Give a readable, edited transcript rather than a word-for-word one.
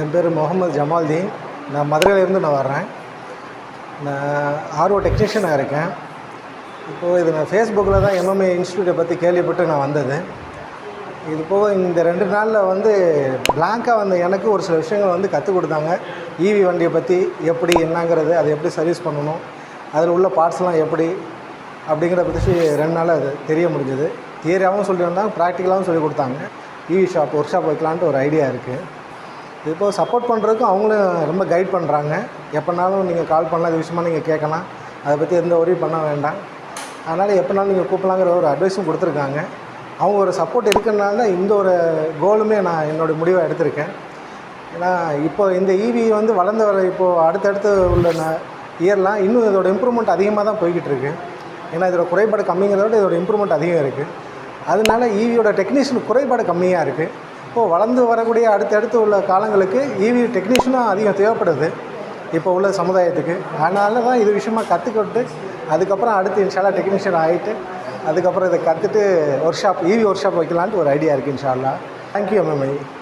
என் பேர் முகமது ஜமால்தீன். நான் மதுரையிலேருந்து வர்றேன். நான் ஆர்ஓ டெக்னீஷியனாக இருக்கேன். இப்போது இது நான் ஃபேஸ்புக்கில் தான் எம்எம்ஏ இன்ஸ்டியூட்டை பற்றி கேள்விப்பட்டு நான் வந்தது. இது போக இந்த 2 நாளில் பிளாங்காக வந்த எனக்கு ஒரு சில விஷயங்கள் கற்றுக் கொடுத்தாங்க. ஈவி வண்டியை பற்றி எப்படி என்னங்கிறது, அதை எப்படி சர்வீஸ் பண்ணணும், அதில் உள்ள பார்ட்ஸ்லாம் எப்படி அப்படிங்கிறத பற்றி 2 நாளில் அது தெரிய முடிஞ்சது. தியரியாகவும் சொல்லியிருந்தாங்க, ப்ராக்டிக்கலாகவும் சொல்லிக் கொடுத்தாங்க. ஈவி ஒர்க் ஷாப் வைக்கலான்ட்டு ஒரு ஐடியா இருக்குது. இப்போ சப்போர்ட் பண்ணுறதுக்கும் அவங்களும் ரொம்ப கைட் பண்ணுறாங்க. எப்போனாலும் நீங்கள் கால் பண்ணலாம், இது விஷயமா நீங்கள் கேட்கலாம், அதை பற்றி எந்த ஒரி பண்ண வேண்டாம், அதனால் எப்போனாலும் நீங்கள் கூப்பிடலாங்கிற ஒரு அட்வைஸும் கொடுத்துருக்காங்க. அவங்க ஒரு சப்போர்ட் இருக்கிறனால தான் இந்த ஒரு கோலுமே நான் என்னோடய முடிவை எடுத்திருக்கேன். ஏன்னா இப்போ இந்த ஈவி வளர்ந்து வர இப்போது அடுத்தடுத்து உள்ள இயர்லாம் இன்னும் இதோட இம்ப்ரூவ்மெண்ட் அதிகமாக தான் போய்கிட்டு இருக்குது. ஏன்னா இதோட குறைபாடு கம்மிங்கிறத விட இதோட இம்ப்ரூவ்மெண்ட் அதிகம் இருக்குது. அதனால ஈவியோட டெக்னீஷியன் குறைபாடு கம்மியாக இருக்குது. இப்போது வளர்ந்து வரக்கூடிய அடுத்தடுத்து உள்ள காலங்களுக்கு ஈவி டெக்னீஷியனும் அதிகம் தேவைப்படுது இப்போ உள்ள சமுதாயத்துக்கு. அதனால தான் இது விஷயமா கற்றுக்கிட்டு அதுக்கப்புறம் அடுத்து இன்ஷால்லா டெக்னீஷியன் ஆகிட்டு அதுக்கப்புறம் இதை கற்றுட்டு ஈவி ஒர்க் ஷாப் வைக்கலான்ட்டு ஒரு ஐடியா இருக்குது இன்ஷால்லா. Thank you MMI.